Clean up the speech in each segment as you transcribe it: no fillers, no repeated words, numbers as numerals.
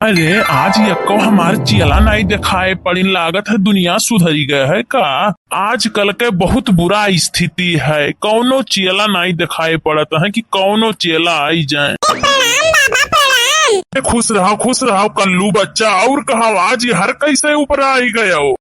अरे आज यक्को हमार चियला नहीं दिखाए पड़ी, लागत है दुनिया सुधरी गए है का। आजकल के बहुत बुरा स्थिति है, कौनो चियला नहीं दिखाई पड़ता है कि कौनो चियला आई जाए। खुश रहो कल्लू बच्चा। और कहा आज ये हर कैसे ऊपर आई गए हो।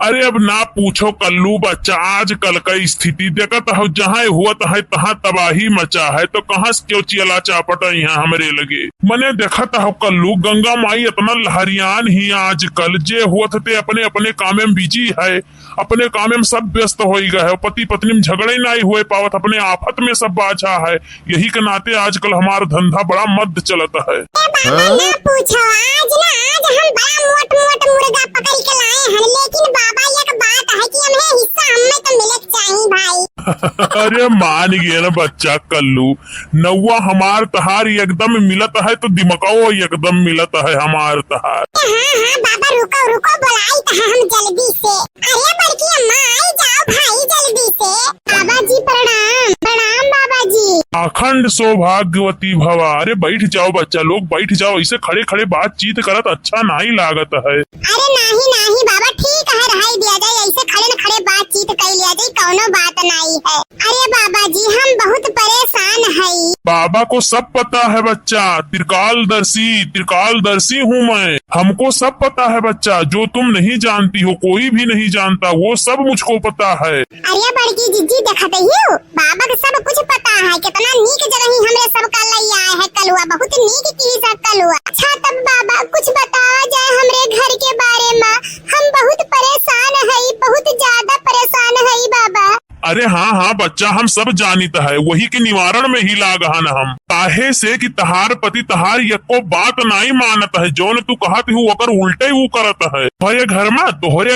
अरे अब ना पूछो कल्लू बच्चा, आजकल का स्थिति देखत हो, जहाँ हुआ है तहाँ तबाही मचा है, तो कहाँ से क्यों चियला चापट यहाँ हमरे लगे। मैंने देखत हो कल्लू, गंगा माई इतना लहरियान ही आजकल जे हुआ थे अपने अपने काम में बिजी है, अपने काम में सब व्यस्त हो गए, पति पत्नी में झगड़े नहीं हुए पावत, अपने आफत में सब बाझा है। यही के नाते आजकल हमारा धंधा बड़ा मद चलता है। ना पूछो, आज हम बड़ा मोट मुर्गा पकड़ के लाए हैं, लेकिन बाबा एक बात है कि हमें हिस्सा हमें तो मिले चाहिए भाई। अरे मान गए ना बच्चा कल्लू, नौवा हमार तहार एकदम मिलत है तो दिमकाओ एकदम मिलत है हमार तहार। हाँ बाबा रुको बुलाई तो हम जल्दी से। अरे बड़की अम्मा आई जाओ भाई जल्दी से। बाबा जी प्रणाम बाबा जी। अखंड सौभाग्यवती भवा। अरे बैठ जाओ बच्चा लोग, बैठ जाओ, इसे खड़े खड़े बातचीत करत अच्छा नहीं लागत है। अरे नहीं बाबा ठीक है, रहाई दिया जाए, ऐसे खड़े न खड़े बातचीत कर लिया जाए, कौनो बात नहीं है। अरे बाबा जी हम बहुत परेशान है। बाबा को सब पता है बच्चा, त्रिकालदर्शी हूँ मैं, हमको सब पता है बच्चा, जो तुम नहीं जानती हो कोई भी नहीं जानता, वो सब मुझको पता है। अरे बड़की जीजी देखते ही बाबा को सब कुछ पता है, कितना नीक जगह ही हमरे सब का लई आए है कलुआ, बहुत नीक की सब कलुआ। अच्छा तब बाबा कुछ बताया जाए हमरे घर के बारे में, हम बहुत परेशान है, बहुत ज्यादा परेशान है बाबा। अरे हाँ बच्चा, हम सब जानत है, वही के निवारण में ही लागहन हम। काहे से कि तहार पति तहार यको बात नहीं मानत है, जोन तू कहत हूँ ओकर उल्टे वो करत है। तोहरे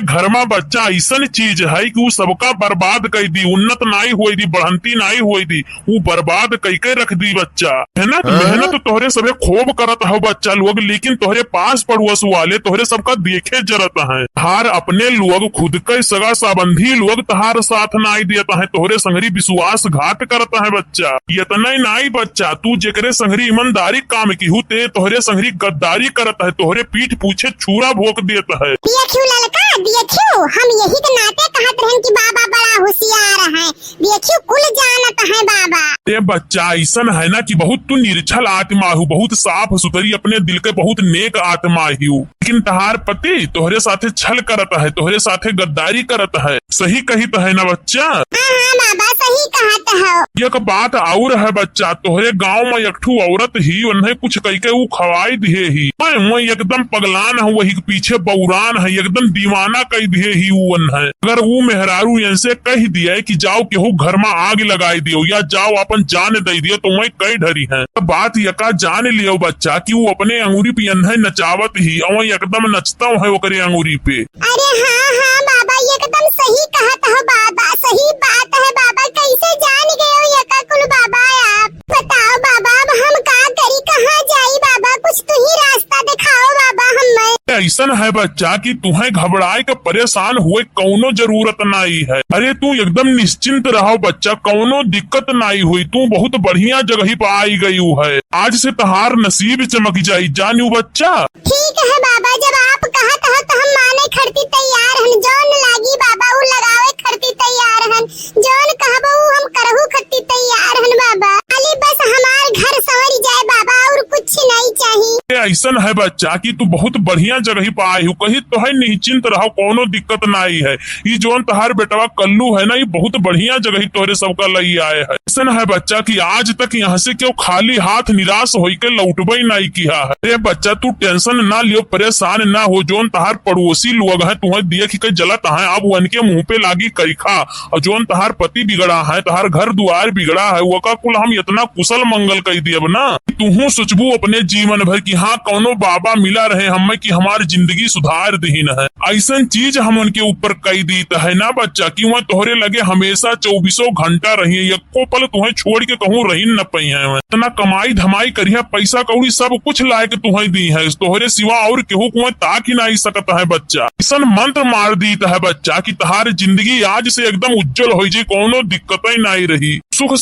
घर में बच्चा ऐसा चीज है कि वो सबका बर्बाद कर दी, उन्नत नहीं हुई दी, बढ़ंती नहीं हुई दी, वो बर्बाद करके रख दी बच्चा। मेहनत तोहरे सबे खूब करत हो बच्चा लोग, लेकिन तोहरे पास पड़ोस वाले तोहरे सबका देखे जरत है। तहार अपने लोग खुद के सगा संबंधी लोग तहार साथ नहीं देता है, तोहरे संगरी विश्वासघात करता है बच्चा। इतना ही नहीं बच्चा, तू जेकरे संगरी ईमानदारी काम की हूँ ते तोहरे संगरी गद्दारी करता है, तोहरे पीठ पूछे छुरा भोंक देता है। देखियो ललका, देखियो हम यही के नाते कहते हैं कि बाबा बड़ा होशियार है, देखियो कुल जानत है बाबा। ये बच्चा ऐसा है ना कि बहुत तू निर्छल आत्मा हूँ, बहुत साफ सुथरी अपने दिल के बहुत नेक आत्मा ही हूँ, लेकिन तहार पति तोहरे साथे छल करता है, तोहरे साथे गद्दारी करता है। सही कही तो है ना बच्चा। हाँ बाबा सही कहत हो। एक बात और है बच्चा, तोहरे गांव में एक ठू औरत ही उन्हें कुछ कह के वो खवाई दिए ही, मैं एकदम पगलान है, वही पीछे बौरान है, एकदम दीवाना कह दिए ही वो है। अगर वो मेहरारू इनसे कह दिया कि जाओ केहू घर में आग लगाई दियो या जाओ अपन जान दे दियो तो मैं कई ढरी है। तो बात यका जान लियो बच्चा कि वो अपने अंगूरी पे है नचावत ही, और एकदम नचता है ओकरे अंगूरी पे। अरे हाँ बाबा एकदम सही कहत हो बाबा, सही बात है बाबा, कैसे जान गए हो यका कुल बाबा। आप बताओ बाबा अब हम का करी, कहाँ जाई बाबा, कुछ तो ही रास्ता दिखाओ बाबा हमें। ऐसा है बच्चा कि तुम्हें घबराए के परेशान हुए कौनो जरूरत नहीं है। अरे तू एकदम निश्चिंत रहो बच्चा, कौनो दिक्कत नहीं हुई, तू बहुत बढ़िया जगह पर आई गई है, आज से तहार नसीब चमक जाई, जानू बच्चा। ठीक है बाबा, जब आप कहत हो तो हम माने खड़ती तैयार हन, जौन लागी बाबा वो लगावे खड़ती तैयार हन, जौन कहबो हम करहु खड़ती तैयार हन बाबा, खाली बस हमार घर संवर जाए बाबा, और कुछ नहीं चाहिए। ऐसा है बच्चा कि तू बहुत बढ़िया जगह पर आई हूँ, कहीं तो है निश्चिंत रहो, कोनो दिक्कत नहीं है। ये जोन तहार बेटवा कल्लू है ना, ये बहुत बढ़िया जगह तोहरे सबका लई आए है। ऐसा है बच्चा कि आज तक यहाँ से क्यों खाली हाथ निराश हो के लौटबे नहीं किया है। अरे बच्चा तू टेंशन ना लियो, परेशान ना हो, जोन तहार पड़ोसी लोग है तुम्हें देख के जलत है, अब उनके मुंह पे लागी करीखा, और जोन तहार पति बिगड़ा है, तहार घर दुआर बिगड़ा है, वो का कुल हम इतना कुशल मंगल कह दिए ना, तू सोचबू अपने जीवन भर की हाँ यहाँ कौनो बाबा मिला रहे हमें कि हमारी जिंदगी सुधार दीन है। ऐसा चीज हम उनके ऊपर कई दी है ना बच्चा कि वह तोहरे लगे हमेशा 24 घंटा रही एको पल तुम्हें छोड़ के कहूँ रही न पई है। इतना कमाई धमाई करिए, पैसा कौड़ी सब कुछ लाए के तुम्हें दी है, तोहरे सिवा और केहू कुएं ताक ही नहीं सकता है बच्चा। ऐसा मंत्र मार दी है बच्चा कि तहार जिंदगी आज से एकदम उज्जवल हो जाए, कोनो दिक्कत ही नहीं रही। सुख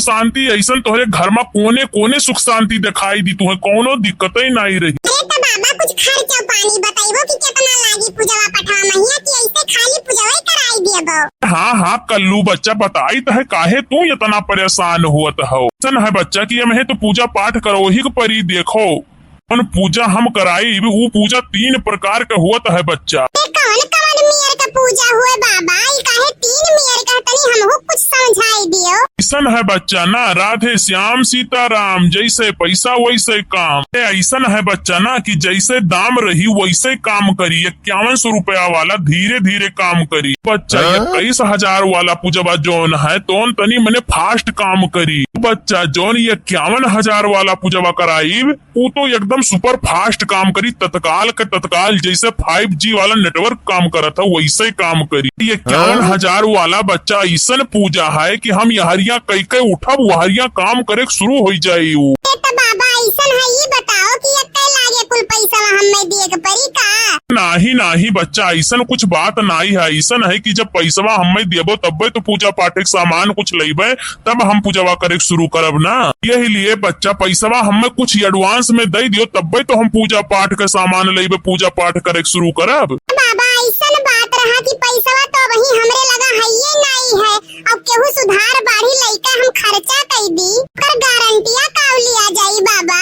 शांति ऐसा तोहरे घर में कोने कोने सुख शांति दिखाई दी, तुम्हें कोनो दिक्कत ही नहीं रही। बाबा कुछ खर्चा पानी बताइबो कि कितना लागी पूजवा पठवा महिया कि ऐसे खाली पूजवा कराई देबो। हाँ कल्लू बच्चा बताई तो है, काहे तू इतना परेशान हुआ हो। सन है बच्चा कि हमें तो पूजा पाठ करो ही परी। देखो कौन पूजा हम कराई, वो पूजा 3 प्रकार का हुआ है बच्चा। कौन कौन मेयर का पूजा हुए बाबा, ये काहे 3 मेयर का, तनी हमहु कुछ समझाई दियो। ऐसा है बच्चा ना, राधे श्याम सीताराम, जैसे पैसा वैसे काम। ऐसा है बच्चा ना कि जैसे दाम रही वैसे काम करी। 5100 रुपया वाला धीरे धीरे काम करी बच्चा। 21,000 वाला पूजवा जोन है तो तनी मैंने फास्ट काम करी बच्चा। जोन 51,000 वाला पूजवा कराई वो तो एकदम सुपर फास्ट काम करी, तत्काल के तत्काल जैसे 5G वाला नेटवर्क काम करा था वैसे काम करी। 51,000 वाला बच्चा ऐसा पूजा है कि हम यहरिया कई कई उठब वहरिया काम करे शुरू हो जाये। तो बाबा ऐसा है, ये बताओ कि ये लागे कुल पैसा हमें दिए के परी का? नहीं बच्चा, ऐसा कुछ बात नहीं है। ऐसा है कि जब पैसा हमें देबो तब तो पूजा पाठ के सामान कुछ लेबे तब हम पूजवा करे शुरू करब ना। यही लिए बच्चा पैसा हमें कुछ एडवांस में दे दियो तब तो हम पूजा पाठ के सामान लेबे पूजा पाठ करे शुरू करब। बाबा ऐसा बात रहा कि पैसा तो वही हमरे लगा है ये नहीं है, अब केहू सुधार बाढ़ी लइका हम खर्चा कर दी कर गारंटिया का लिया जाई बाबा।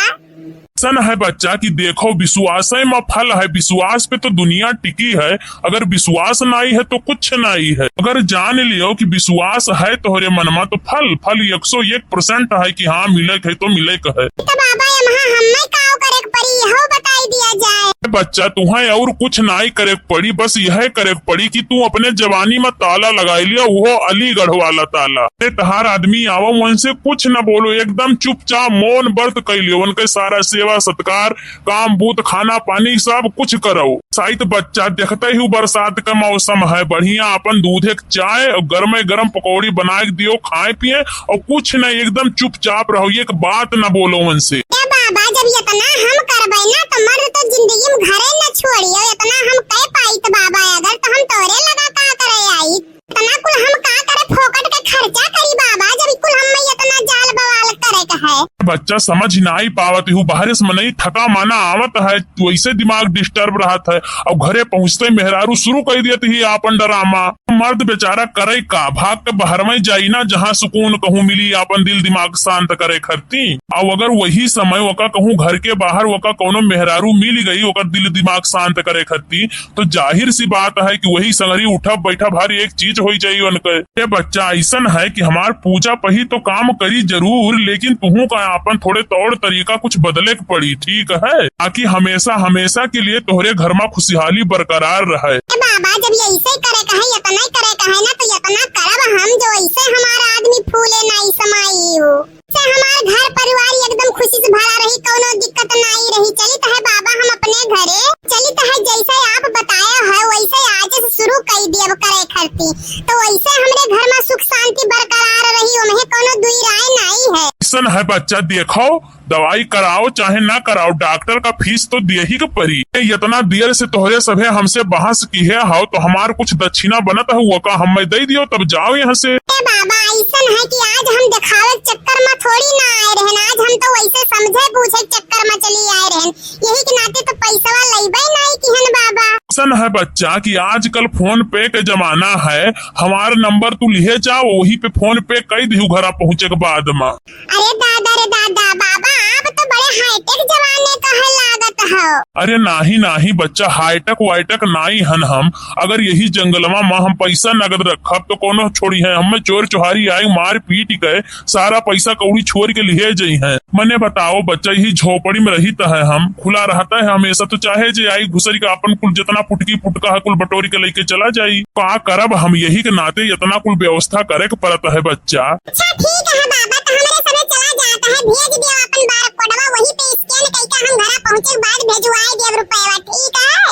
सन है बच्चा कि देखो विश्वास में फल है, विश्वास पे तो दुनिया टिकी है। अगर विश्वास नहीं है तो कुछ नहीं है। अगर जान लियो कि विश्वास है तोहरे मन में तो फल 101% है कि हाँ मिले है तो मिले है। तो बाबा हमें काव करे पड़ी यहो बताई दिया जाए। बच्चा तुम्हें और कुछ नहीं करे पड़ी, बस यह करे पड़ी कि तू अपने जवानी में ताला लगा लिया, वो अलीगढ़ वाला ताला। तहार आदमी आवो उनसे कुछ न बोलो, एकदम चुपचाप मौन व्रत कर लियो, उनके सारा सेवा सत्कार काम बूत खाना पानी सब कुछ करो। साइत बच्चा देखते ही बरसात का मौसम है, बढ़िया अपन दूध एक चाय और गरम पकौड़ी बना के दियो खाए पिए और कुछ नहीं, एकदम चुपचाप रहो, एक बात न बोलो उनसे। बाबा जब इतना हम करबे ना तो मर्द तो जिंदगी में घरे न छोड़ियो, इतना हम कह पाई तो बाबा अगर तो हम तोरे लगा का करे आई, इतना कुल हम का करे फोकट के खर्चा करी बाबा, जब कुल हम इतना जाल बवाल करे का है। बच्चा समझ नहीं पावत हूँ, बाहर से मन थका माना आवत है वैसे दिमाग डिस्टर्ब रहता है और घरे पहुँचते मेहरारू शुरू कर देती है आपन डरामा। मर्द बेचारा करे का, भाग के बाहर में जाई ना जहाँ सुकून कहूँ मिली अपन दिल दिमाग शांत करे खरती। और अगर वही समय वका कहूँ घर के बाहर वका कोनो मेहरारू मिल गई ओकर दिल दिमाग शांत करे खरती तो जाहिर सी बात है कि वही संगरी उठा बैठा भारी एक चीज हो जाये उनके। ये बच्चा ऐसा है कि हमार पूजा पही तो काम करी जरूर, लेकिन तुहू का अपन थोड़े तौर तरीका कुछ बदले के पड़ी, ठीक है, ताकि हमेशा के लिए तोहरे घर में खुशहाली बरकरार रहे। बाबा जब ये ऐसे करे का है इतना ही करे का है ना तो इतना करब हम जो ऐसे हमारा आदमी फूले नहीं समाई हो, से हमार घर परिवार एकदम खुशी से भरा रही, कोनो दिक्कत नहीं रही। चली तो है बाबा हम अपने घरे चली तो है जैसे आप बताया है वैसे आज से शुरू कर दिए करे खरती, तो वैसे हमरे घर में सुख शांति बरकरार रही, उन्हें कोनो दुई राय नहीं है। ऐसा है बच्चा देखो दवाई कराओ चाहे ना कराओ डॉक्टर का फीस तो दिए ही परी। इतना देर से तोहरे सभे हमसे बहस की है हाउ तो हमार कुछ दक्षिणा बनत है वो का हमें दे दियो तब जाओ यहाँ से। बाबा ऐसा है कि आज हम दिखावे चक्कर में थोड़ी ना आए रहन, आज हम तो वैसे समझे पूछे चक्कर में चली आए रहन, यही के नाते तो पैसा लेबे नहीं किहन बाबा। ऐसा है बच्चा कि आजकल फोन पे के जमाना है, हमारा नंबर तू लिहे जाओ वही पे फोन पे कई दिहू घरा पहुँचे के बाद में। अरे दादा बाबा आप तो बड़े हाईटेक जमाने का है लागत हो। अरे नहीं बच्चा हाईटेक वाईटेक नहीं हन हम, अगर यही जंगलवा में हम पैसा नगद रखब तो कोनो छोड़ी है, हमें चोर चुहारी आई मार पीट गए सारा पैसा कौड़ी छोड़ के लिए जाई है। मने बताओ बच्चा यही झोपड़ी में रही है, हम खुला रहता है हमेशा तो चाहे जे आई घुसरी का अपन कुल जितना पुटकी पुटका है कुल बटोरी के लेके चला जाई, का करब हम यही के नाते इतना कुल व्यवस्था करे के पड़ता है बच्चा। अच्छा ठीक है बाबा तो हमारे समय चला जाता है, भेज दियो अपन बार कोडवा वही पे स्कैन करके हम घर पहुँचे के बाद भेजवाई देव रुपया।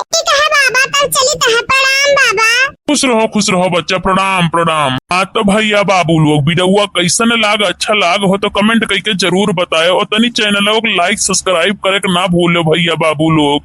ठीक है बाबा, तब चली तहाँ। प्रणाम बाबा। खुश रहो बच्चा, प्रणाम प्रणाम। हाँ तो भैया बाबू लोग वीडियो कैसन लाग, अच्छा लाग हो तो कमेंट करके जरूर बताए और तनी चैनल को लाइक सब्सक्राइब करे के ना भूलो भैया बाबू लोग।